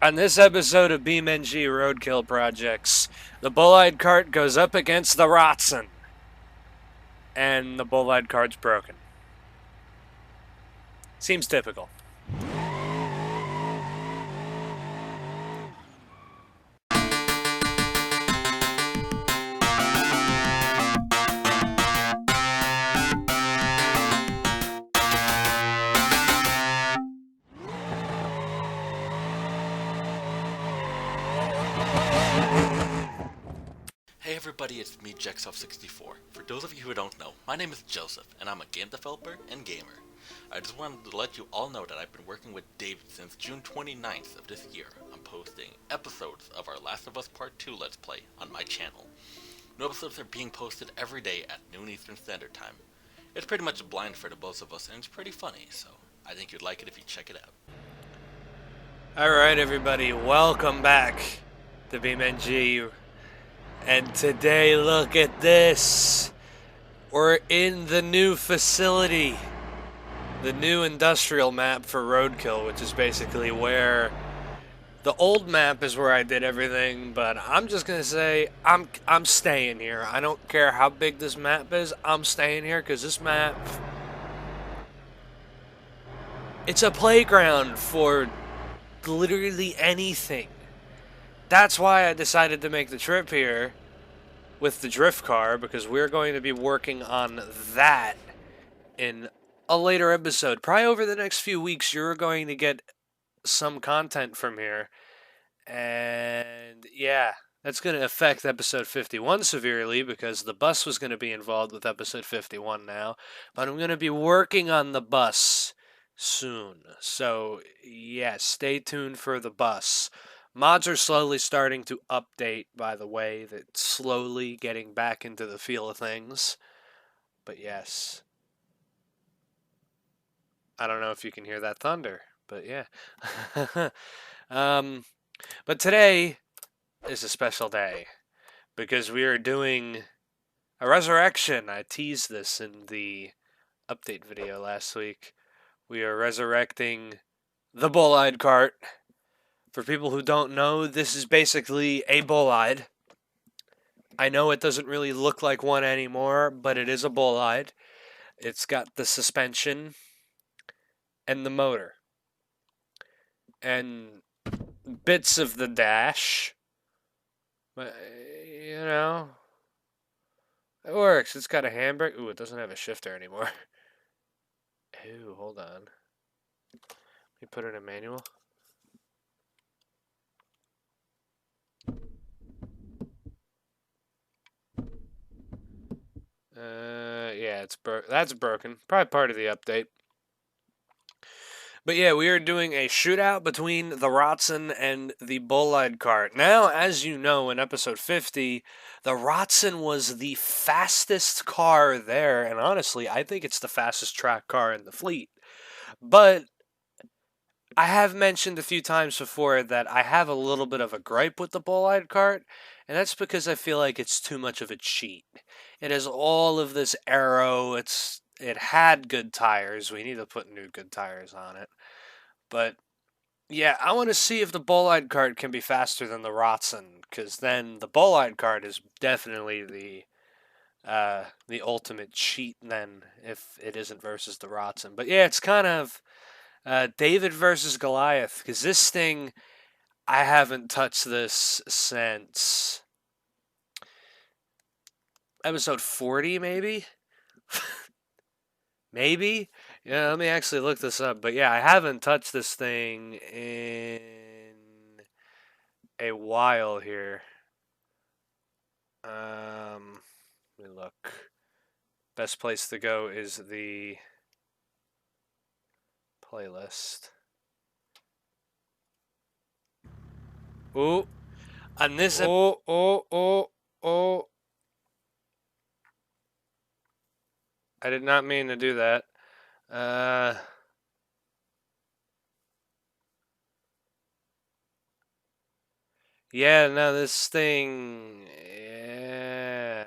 On this episode of BeamNG Roadkill Projects, the Boilde cart goes up against the Rotson, and the Boilde cart's broken. Seems typical. Hey everybody, it's me, Jexoff64. For those of you who don't know, my name is Joseph, and I'm a game developer and gamer. I just wanted to let you all know that I've been working with David since June 29th of this year on posting episodes of our Last of Us Part 2 Let's Play on my channel. New episodes are being posted every day at noon Eastern Standard Time. It's pretty much blind for the both of us, and it's pretty funny, so I think you'd like it if you check it out. Alright, everybody, welcome back to BeamNG. And today, look at this. We're in the new facility. The new industrial map for Roadkill, which is basically where the old map is where I did everything, but I'm just gonna say I'm staying here. I don't care how big this map is. I'm staying here because this map, it's a playground for literally anything. That's why I decided to make the trip here with the drift car, because we're going to be working on that in a later episode. Probably over the next few weeks, you're going to get some content from here. And yeah, that's going to affect episode 51 severely because the bus was going to be involved with episode 51 now. But I'm going to be working on the bus soon. So yeah, stay tuned for the bus. Mods are slowly starting to update, by the way, that's slowly getting back into the feel of things. But yes. I don't know if you can hear that thunder, but yeah. But today is a special day because we are doing a resurrection. I teased this in the update video last week. We are resurrecting the Boilde cart. For people who don't know, this is basically a Boilde. I know it doesn't really look like one anymore, but it is a Boilde. It's got the suspension and the motor. And bits of the dash. But, you know, it works. It's got a handbrake. Ooh, it doesn't have a shifter anymore. Ooh, hold on. Let me put it in manual. Yeah, that's broken. Probably part of the update. But yeah, we are doing a shootout between the Rotson and the Boilde cart. Now, as you know, in episode 50, the Rotson was the fastest car there, and honestly, I think it's the fastest track car in the fleet. But I have mentioned a few times before that I have a little bit of a gripe with the Boilde cart, and that's because I feel like it's too much of a cheat. It has all of this aero. It had good tires. We need to put new good tires on it. But yeah, I want to see if the Boilde cart can be faster than the Rotson, because then the Boilde cart is definitely the ultimate cheat. Then if it isn't versus the Rotson, but yeah, it's kind of David versus Goliath, because this thing, I haven't touched this since episode 40, maybe. Maybe? Yeah, let me actually look this up. But yeah, I haven't touched this thing in a while here. Let me look. Best place to go is the playlist. Ooh. On this... Oh. I did not mean to do that. Yeah, no, this thing... Yeah.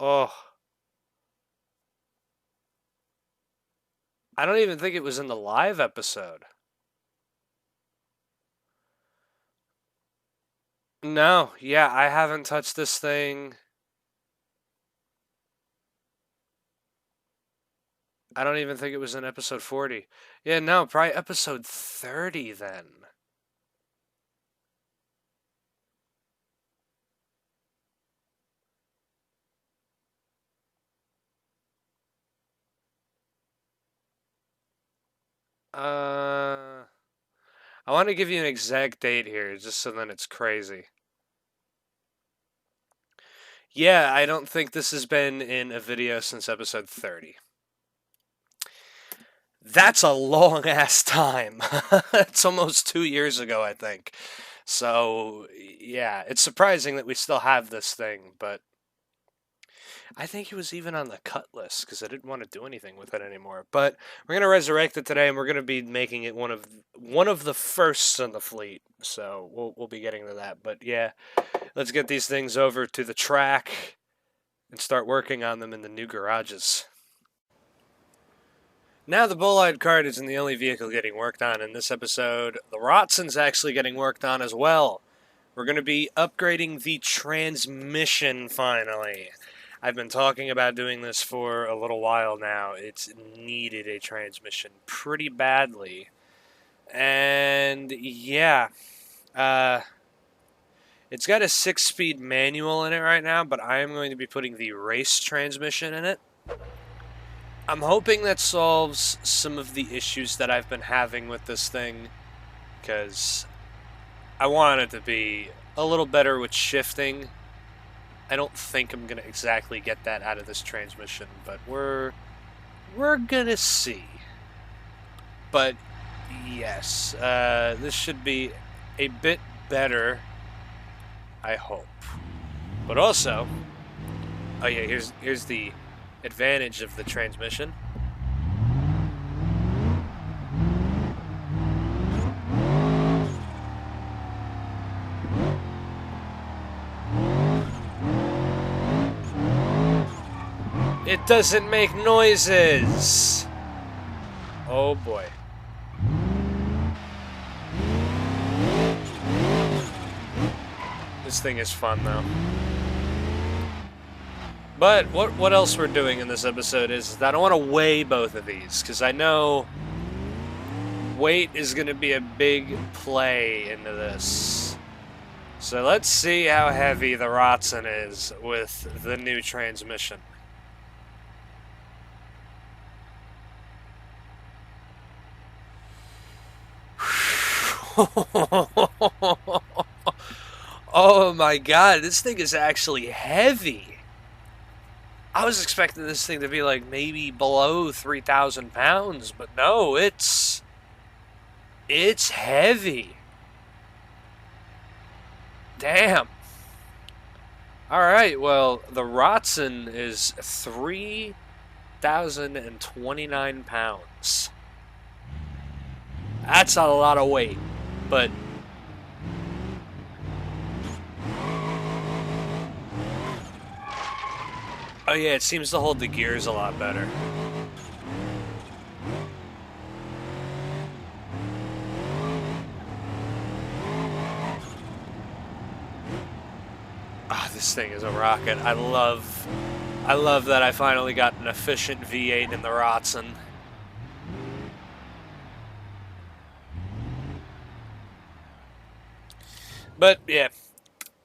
Oh. I don't even think it was in the live episode. No, yeah, I haven't touched this thing. I don't even think it was in episode 40. Yeah, no, probably episode 30 then. Uh, I want to give you an exact date here, just so then it's crazy. Yeah, I don't think this has been in a video since episode 30. That's a long ass time. It's almost 2 years ago, I think. So, yeah, it's surprising that we still have this thing, but I think it was even on the cut list because I didn't want to do anything with it anymore. But we're gonna resurrect it today, and we're gonna be making it one of the firsts in the fleet. So we'll be getting to that. But yeah, let's get these things over to the track and start working on them in the new garages. Now the Boilde cart isn't the only vehicle getting worked on in this episode. The Rotson's actually getting worked on as well. We're going to be upgrading the transmission finally. I've been talking about doing this for a little while now. It's needed a transmission pretty badly. And yeah, uh, it's got a 6-speed manual in it right now, but I am going to be putting the race transmission in it. I'm hoping that solves some of the issues that I've been having with this thing, because I want it to be a little better with shifting. I don't think I'm gonna exactly get that out of this transmission, but we're gonna see. But yes, this should be a bit better, I hope. But also, oh yeah, here's the advantage of the transmission. It doesn't make noises. Oh boy. This thing is fun though. But what else we're doing in this episode is that I want to weigh both of these, because I know weight is going to be a big play into this. So let's see how heavy the Rotson is with the new transmission. Oh my god, this thing is actually heavy. I was expecting this thing to be like maybe below 3,000 pounds, but no, it's heavy. Damn. Alright, well, the Rotson is 3,029 pounds. That's a lot of weight, but oh yeah, it seems to hold the gears a lot better. Ah, this thing is a rocket. I love that I finally got an efficient V8 in the Rotson. But yeah,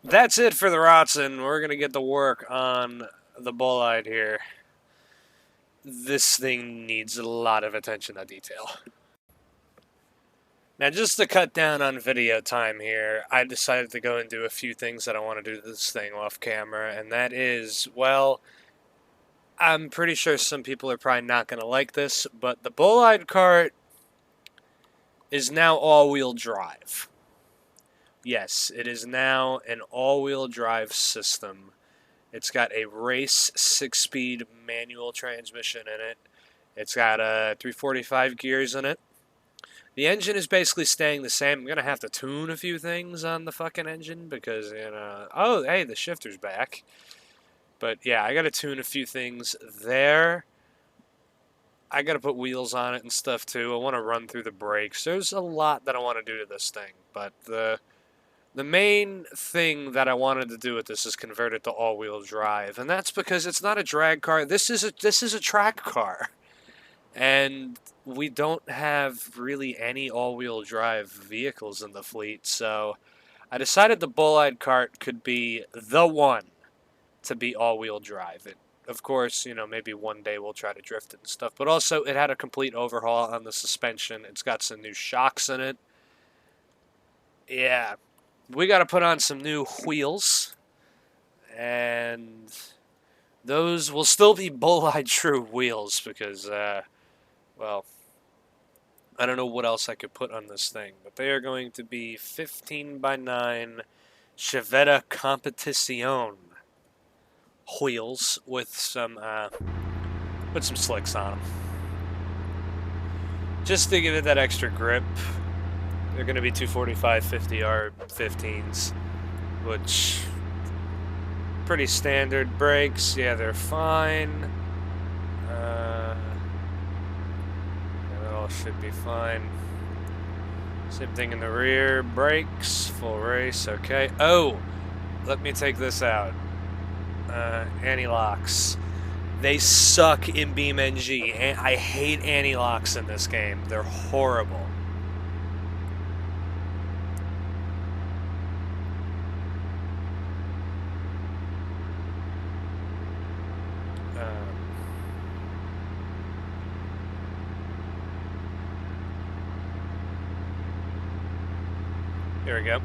that's it for the Rotson. We're gonna get to work on the Boilde here. This thing needs a lot of attention to detail. Now, just to cut down on video time here, I decided to go and do a few things that I want to do to this thing off camera, and that is, well, I'm pretty sure some people are probably not going to like this, but the Boilde cart is now all-wheel drive. Yes, it is now an all-wheel drive system. It's got a race 6-speed manual transmission in it. It's got 345 gears in it. The engine is basically staying the same. I'm going to have to tune a few things on the fucking engine because, you know... Oh, hey, the shifter's back. But, yeah, I got to tune a few things there. I got to put wheels on it and stuff, too. I want to run through the brakes. There's a lot that I want to do to this thing. But the The main thing that I wanted to do with this is convert it to all-wheel drive, and that's because it's not a drag car. This is a track car, and we don't have really any all-wheel drive vehicles in the fleet. So I decided the Boilde cart could be the one to be all-wheel drive. It, of course, maybe one day we'll try to drift it and stuff, but also it had a complete overhaul on the suspension. It's got some new shocks in it. Yeah, we got to put on some new wheels, and those will still be Boilde True wheels because, well, I don't know what else I could put on this thing, but they are going to be 15 by 9 Chevette Competition wheels with some slicks on them, just to give it that extra grip. They're going to be 245 50R 15s, which pretty standard. Brakes, yeah, they're fine. Yeah, that all should be fine. Same thing in the rear. Brakes, full race, okay. Oh, let me take this out. Anti-locks. They suck in BeamNG. And I hate anti-locks in this game. They're horrible. Here we go.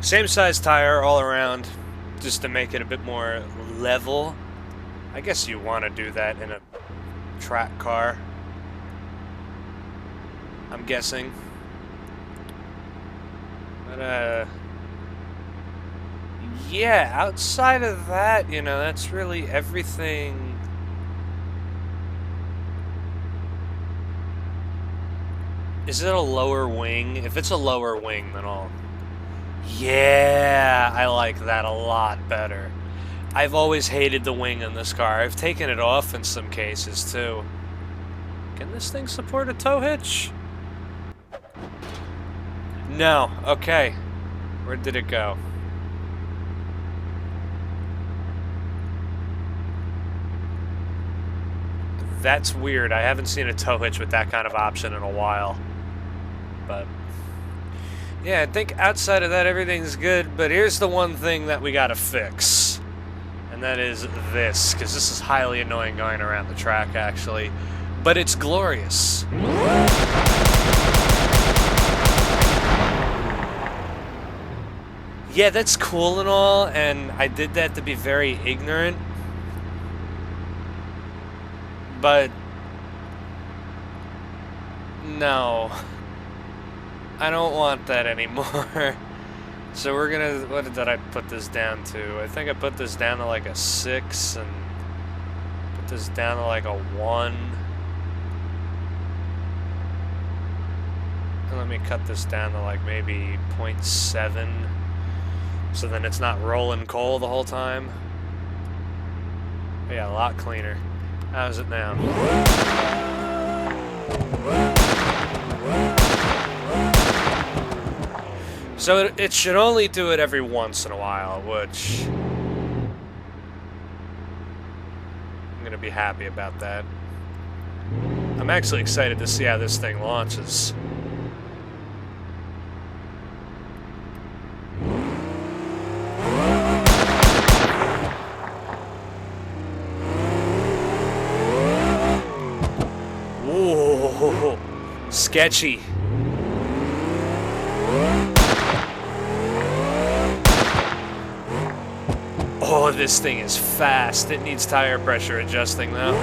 Same size tire all around, just to make it a bit more level. I guess you want to do that in a track car, I'm guessing. But, yeah, outside of that, that's really everything. Is it a lower wing? If it's a lower wing, then I'll... Yeah, I like that a lot better. I've always hated the wing in this car. I've taken it off in some cases, too. Can this thing support a tow hitch? No. Okay. Where did it go? That's weird. I haven't seen a tow hitch with that kind of option in a while. But yeah, I think outside of that, everything's good. But here's the one thing that we gotta fix. And that is this, because this is highly annoying going around the track, actually. But it's glorious. Yeah, that's cool and all, and I did that to be very ignorant. But no. I don't want that anymore. So we're gonna, what did I put this down to? I think I put this down to like a 6 and put this down to like a 1. And let me cut this down to like maybe 0.7. So then it's not rolling coal the whole time. But yeah, a lot cleaner. How's it now? So it should only do it every once in a while, which I'm going to be happy about that. I'm actually excited to see how this thing launches. Whoa, sketchy. Oh, this thing is fast. It needs tire pressure adjusting, though.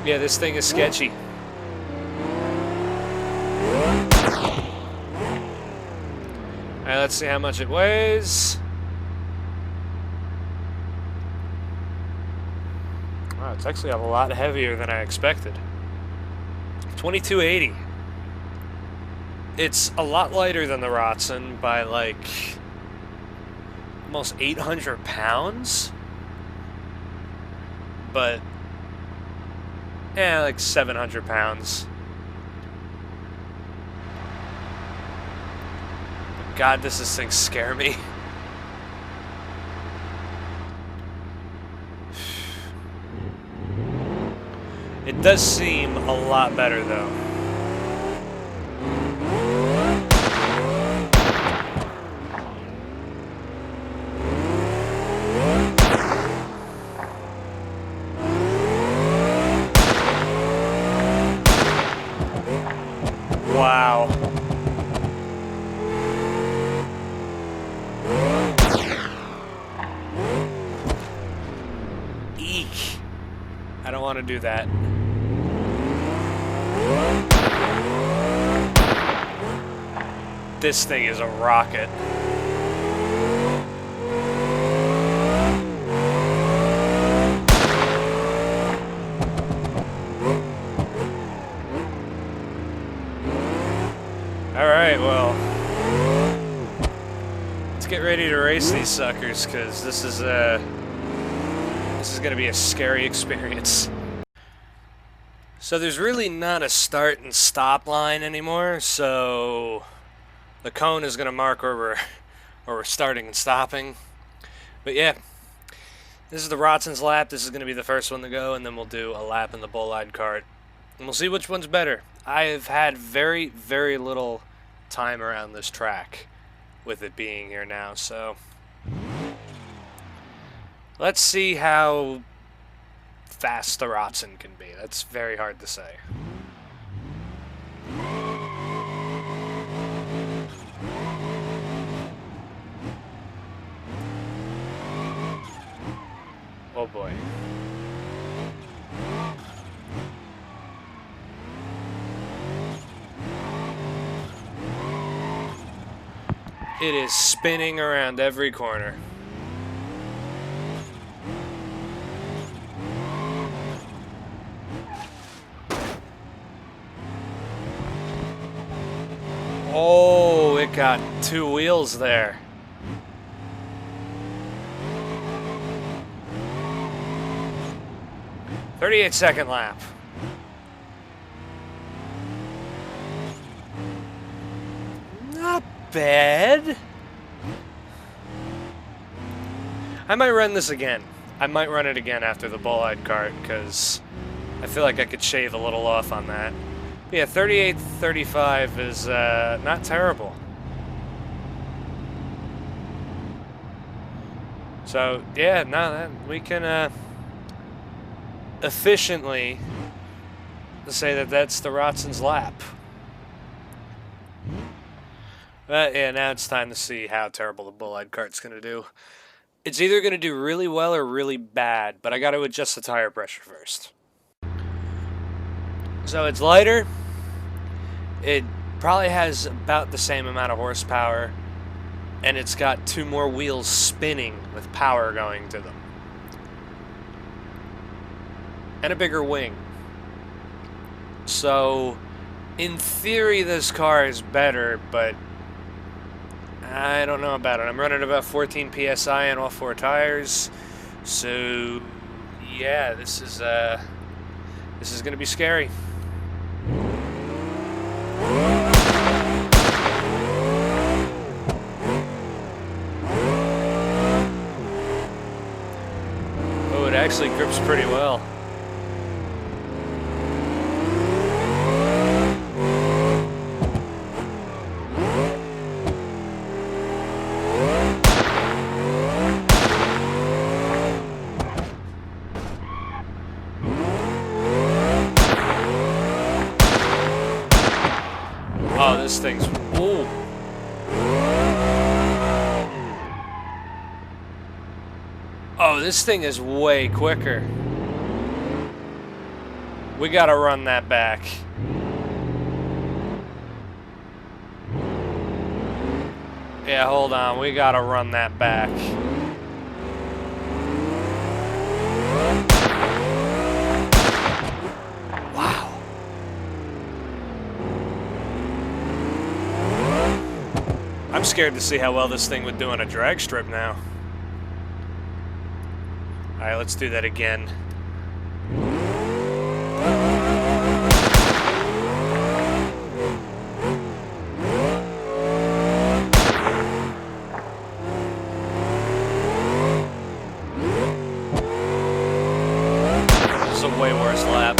Yeah, this thing is sketchy. Alright, let's see how much it weighs. Wow, it's actually a lot heavier than I expected. 2280. It's a lot lighter than the Rotson by like almost 800 pounds. But, yeah, like 700 pounds. God, does this thing scare me. It does seem a lot better, though. Wow. Eek. I don't want to do that. This thing is a rocket. Alright, well, let's get ready to race these suckers, because this is going to be a scary experience. So there's really not a start and stop line anymore, so the cone is going to mark where we're starting and stopping. But yeah, this is the Rotson's lap. This is going to be the first one to go, and then we'll do a lap in the Boilde cart. And we'll see which one's better. I've had very, very little time around this track with it being here now, so let's see how fast the Rotson can be. That's very hard to say. Oh boy. It is spinning around every corner. Oh, it got two wheels there. "38-second lap. Not bad. I might run this again. I might run it again after the Boilde cart, because I feel like I could shave a little off on that. But yeah, 38-35 is not terrible. So yeah, no, we can efficiently say that that's the Rotson's lap. But yeah, now it's time to see how terrible the Boilde cart's going to do. It's either going to do really well or really bad, but I got to adjust the tire pressure first. So it's lighter. It probably has about the same amount of horsepower, and it's got two more wheels spinning with power going to them. And a bigger wing. So, in theory, this car is better, but I don't know about it. I'm running about 14 PSI on all four tires, so yeah, this is going to be scary. Oh, it actually grips pretty well. Oh, this thing's... Ooh. Oh, this thing is way quicker. We gotta run that back. Yeah, hold on. We gotta run that back. I'm scared to see how well this thing would do on a drag strip now. Alright, let's do that again. This is a way worse lap.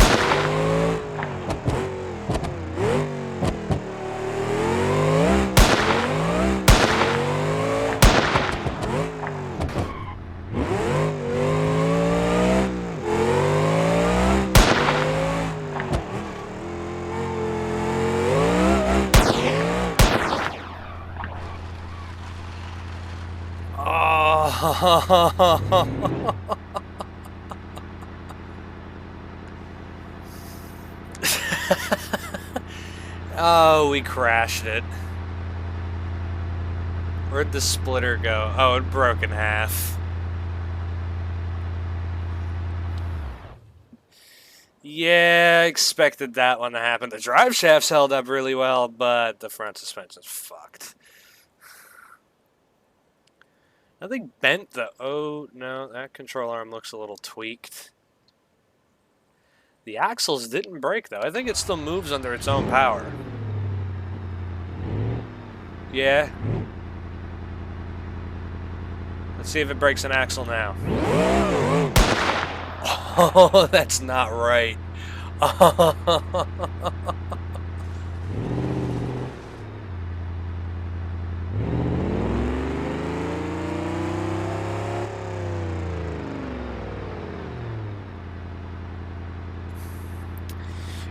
Oh. Oh, we crashed it. Where'd the splitter go? Oh, it broke in half. Yeah, expected that one to happen. The drive shafts held up really well, but the front suspension's fucked. Nothing bent though. Oh, no, that control arm looks a little tweaked. The axles didn't break though. I think it still moves under its own power. Yeah. Let's see if it breaks an axle now. Oh, that's not right.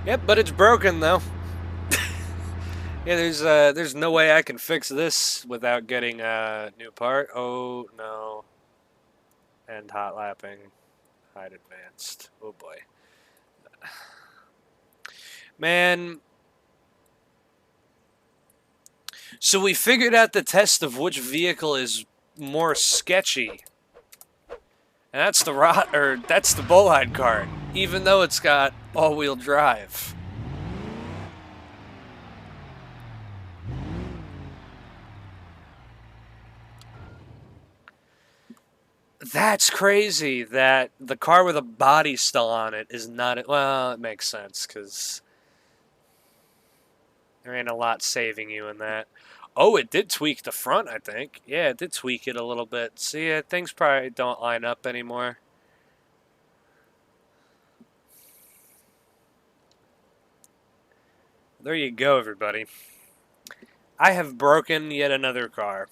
Yep, but it's broken though. Yeah, there's no way I can fix this without getting a new part. Oh no. And hot lapping. Hide advanced. Oh boy. Man. So we figured out the test of which vehicle is more sketchy. And that's that's the Boilde cart, even though it's got all-wheel drive. That's crazy that the car with a body still on it is not... Well, it makes sense, because there ain't a lot saving you in that. Oh, it did tweak the front, I think. Yeah, it did tweak it a little bit. See, things probably don't line up anymore. There you go, everybody. I have broken yet another car,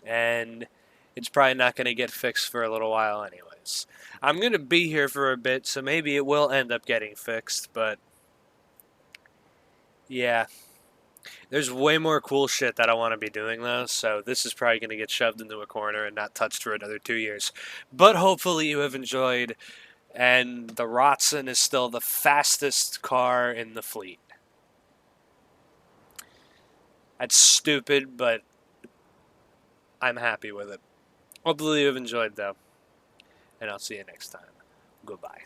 and it's probably not going to get fixed for a little while anyways. I'm going to be here for a bit, so maybe it will end up getting fixed, but yeah. There's way more cool shit that I want to be doing, though, so this is probably going to get shoved into a corner and not touched for another 2 years. But hopefully you have enjoyed, and the Rotson is still the fastest car in the fleet. That's stupid, but I'm happy with it. Hopefully you have enjoyed, though, and I'll see you next time. Goodbye.